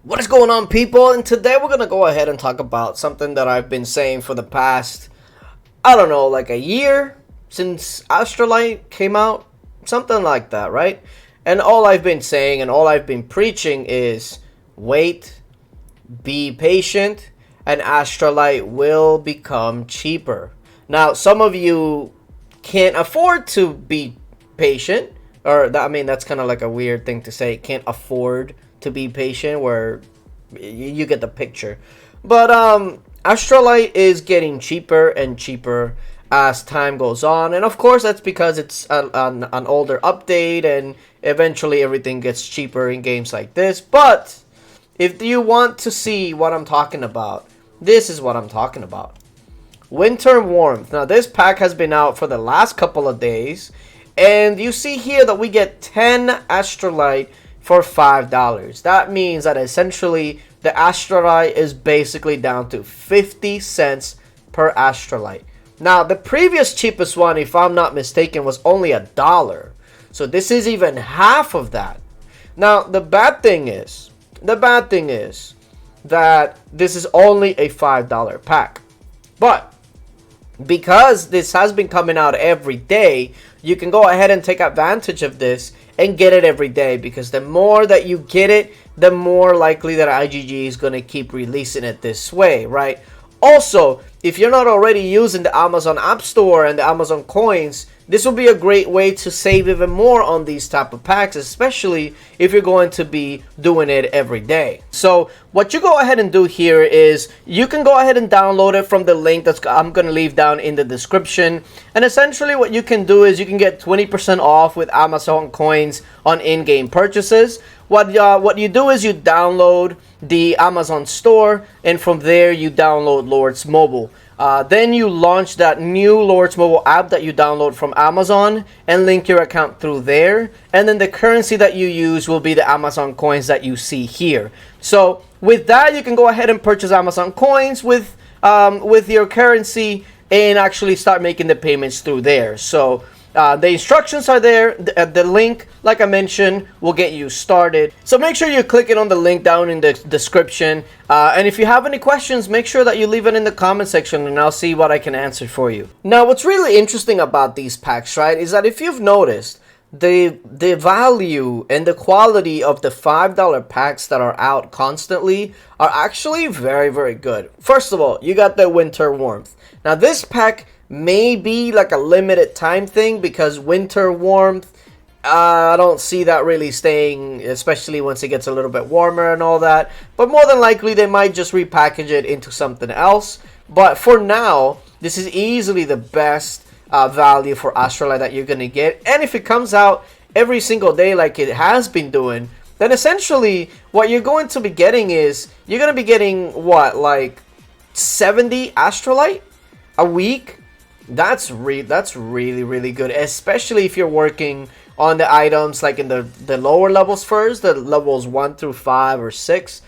What is going on, people? And today we're gonna go ahead and talk about something that I've been saying for the past, I don't know, like a year since Astralite came out, something like that, right? And all I've been saying and all I've been preaching is wait, be patient, and Astralite will become cheaper. Now, some of you can't afford to be patient, or that, I mean, that's kind of like a weird thing to say. Can't afford to be patient, where you get the picture. But Astralite is getting cheaper and cheaper as time goes on, and of course that's because it's an older update, and eventually everything gets cheaper in games like this. But if you want to see what I'm talking about, this is what I'm talking about. Winter Warmth. Now, this pack has been out for the last couple of days, and you see here that we get 10 Astralite for $5. That means that essentially the Astralite is basically down to 50 cents per Astralite. Now, the previous cheapest one, if I'm not mistaken, was only $1. So this is even half of that. Now, the bad thing is that this is only a $5 pack. But because this has been coming out every day, you can go ahead and take advantage of this and get it every day, because the more that you get it, the more likely that IGG is going to keep releasing it this way, right? Also, if you're not already using the Amazon Appstore and the Amazon coins, this will be a great way to save even more on these type of packs, especially if you're going to be doing it every day. So what you go ahead and do here is you can go ahead and download it from the link that I'm going to leave down in the description. And essentially what you can do is you can get 20% off with Amazon coins on in-game purchases. What you do is you download the Amazon store, and from there you download Lords Mobile. Then you launch that new Lords Mobile app that you download from Amazon and link your account through there. And then the currency that you use will be the Amazon coins that you see here. So with that, you can go ahead and purchase Amazon coins with your currency and actually start making the payments through there. So the instructions are there. The link, like I mentioned, will get you started. So make sure you click it on the link down in the description. And if you have any questions, make sure that you leave it in the comment section and I'll see what I can answer for you. Now, what's really interesting about these packs, right, is that if you've noticed, the value and the quality of the $5 packs that are out constantly are actually very, very good. First of all, you got the Winter Warmth. Now, this pack may be like a limited time thing, because Winter Warmth, I don't see that really staying, especially once it gets a little bit warmer and all that. But more than likely, they might just repackage it into something else. But for now, this is easily the best value for Astralite that you're going to get. And if it comes out every single day like it has been doing, then essentially what you're going to be getting is, you're going to be getting, what, like 70 Astralite a week? That's really, really good, especially if you're working on the items like in the lower levels first, the levels 1 through 5 or 6.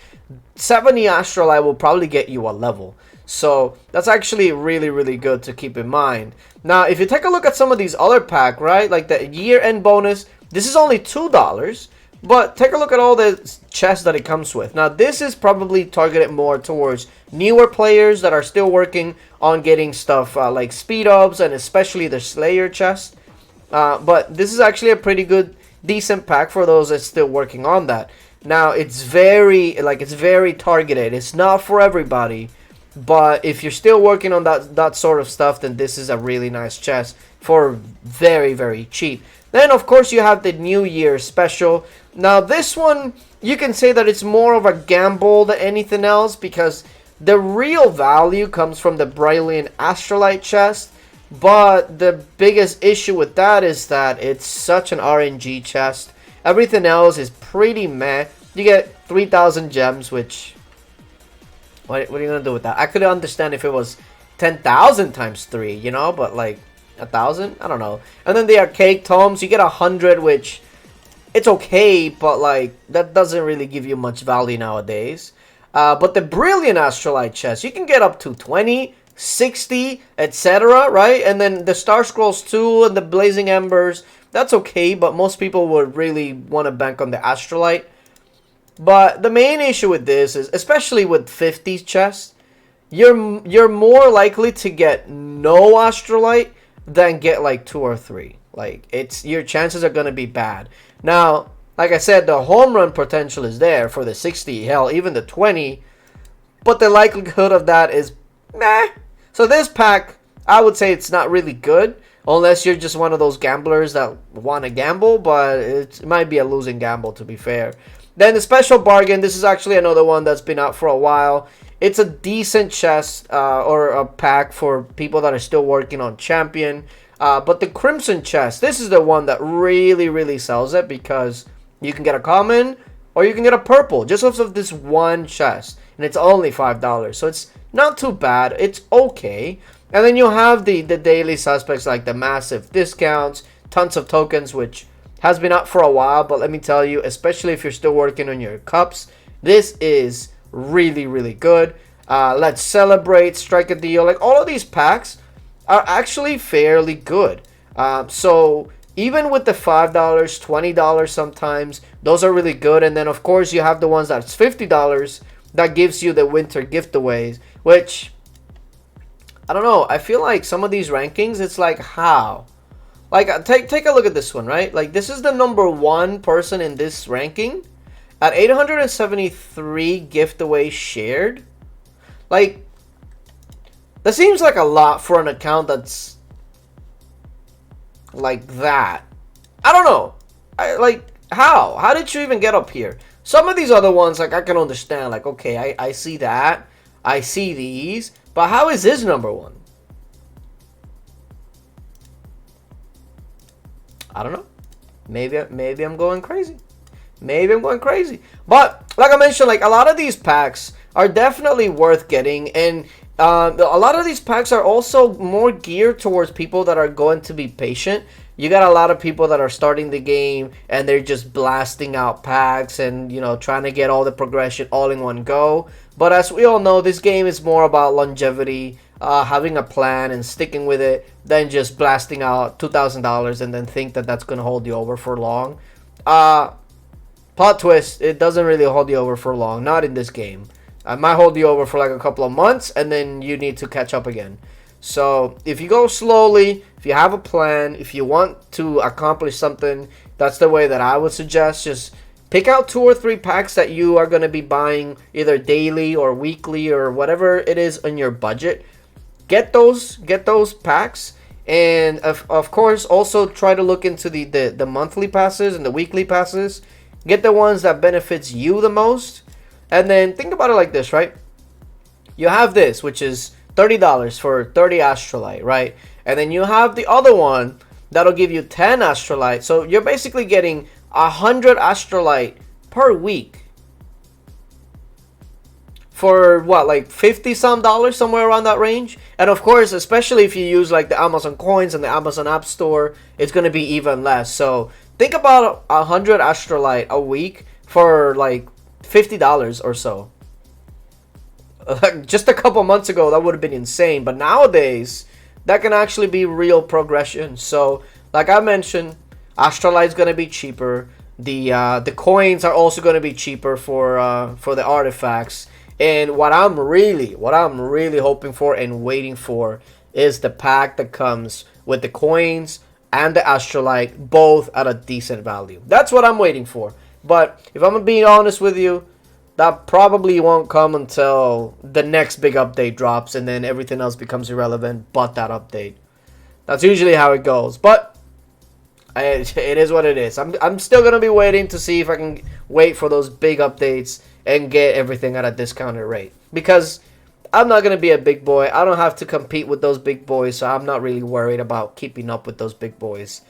70 Astralite will probably get you a level. So that's actually really, really good to keep in mind. Now, if you take a look at some of these other pack, right, like the year-end bonus, this is only $2. But take a look at all the chests that it comes with. Now, this is probably targeted more towards newer players that are still working on getting stuff like speed ups, and especially the Slayer chest. But this is actually a pretty good, decent pack for those that's still working on that. Now, it's very targeted. It's not for everybody. But if you're still working on that sort of stuff, then this is a really nice chest for very, very cheap. Then, of course, you have the New Year special. Now, this one, you can say that it's more of a gamble than anything else, because the real value comes from the Brilliant Astralite chest. But the biggest issue with that is that it's such an RNG chest. Everything else is pretty meh. You get 3,000 gems, which... What are you going to do with that? I could understand if it was 10,000 times 3, you know, but like 1,000? I don't know. And then the Archaic Tomes, you get 100, which it's okay, but like that doesn't really give you much value nowadays. But the Brilliant Astralite chest, you can get up to 20, 60, etc., right? And then the Star Scrolls 2 and the Blazing Embers, that's okay, but most people would really want to bank on the Astralite. But the main issue with this is, especially with 50 chests, you're more likely to get no Astralite than get like 2 or 3. Like, it's, your chances are gonna be bad. Now, like I said, the home run potential is there for the 60, hell, even the 20, but the likelihood of that is meh. So this pack, I would say it's not really good, unless you're just one of those gamblers that want to gamble, but it might be a losing gamble, to be fair. Then the special bargain, this is actually another one that's been out for a while. It's a decent chest or a pack for people that are still working on champion. But the crimson chest, this is the one that really sells it, because you can get a common or you can get a purple just off of this one chest, and it's only $5. So it's not too bad. It's okay. And then you'll have the daily suspects like the massive discounts, tons of tokens, which has been out for a while, but let me tell you, especially if you're still working on your cups, this is really good. Let's celebrate, strike a deal, like all of these packs are actually fairly good. So even with the $5, $20 sometimes, those are really good. And then of course you have the ones that's $50 that gives you the winter giveaways, which I don't know, I feel like some of these rankings, it's like, how? Like, take a look at this one, right? Like, this is the #1 person in this ranking at 873 giveaways shared. Like, that seems like a lot for an account that's like that. I don't know. How did you even get up here? Some of these other ones, like, I can understand. Like, okay, I see that. I see these. But how is this #1? I don't know. Maybe I'm going crazy. Maybe I'm going crazy. But like I mentioned, like a lot of these packs are definitely worth getting, and a lot of these packs are also more geared towards people that are going to be patient. You got a lot of people that are starting the game and they're just blasting out packs and, you know, trying to get all the progression all in one go. But as we all know, this game is more about longevity, having a plan and sticking with it, than just blasting out $2,000 and then think that that's going to hold you over for long. Plot twist, it doesn't really hold you over for long. Not in this game. I might hold you over for like a couple of months, and then you need to catch up again. So if you go slowly, if you have a plan, if you want to accomplish something, that's the way that I would suggest. Just pick out 2 or 3 packs that you are going to be buying either daily or weekly or whatever it is on your budget. Get those packs, and of course also try to look into the monthly passes and the weekly passes. Get the ones that benefits you the most. And then think about it like this, right? You have this, which is $30 for 30 Astralite, right? And then you have the other one that'll give you 10 Astralite. So you're basically getting 100 Astralite per week for what, like 50 some dollars, somewhere around that range. And of course, especially if you use like the Amazon coins and the Amazon Appstore, it's going to be even less. So think about 100 Astralite a week for like $50 or so. Just a couple months ago, that would have been insane. But nowadays, that can actually be real progression. So, like I mentioned, Astralite is going to be cheaper. The coins are also going to be cheaper for the artifacts. And what I'm really hoping for and waiting for is the pack that comes with the coins and the Astralite, both at a decent value. That's what I'm waiting for. But if I'm being honest with you, that probably won't come until the next big update drops, and then everything else becomes irrelevant but that update. That's usually how it goes. But it is what it is. I'm still going to be waiting to see if I can wait for those big updates and get everything at a discounted rate. Because I'm not going to be a big boy. I don't have to compete with those big boys, so I'm not really worried about keeping up with those big boys.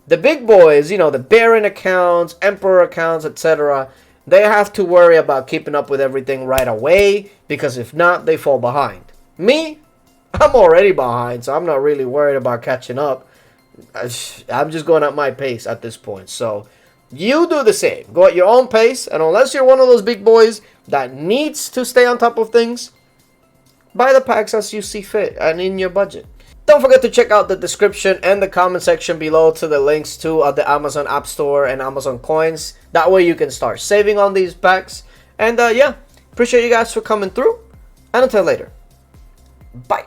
The big boys, you know, the Baron accounts, Emperor accounts, etc., they have to worry about keeping up with everything right away, because if not, they fall behind. Me, I'm already behind, so I'm not really worried about catching up. I'm just going at my pace at this point. So you do the same. Go at your own pace, and unless you're one of those big boys that needs to stay on top of things, buy the packs as you see fit and in your budget. Don't forget to check out the description and the comment section below to the links to the Amazon Appstore and Amazon coins. That way you can start saving on these packs. And yeah, appreciate you guys for coming through. And until later, bye.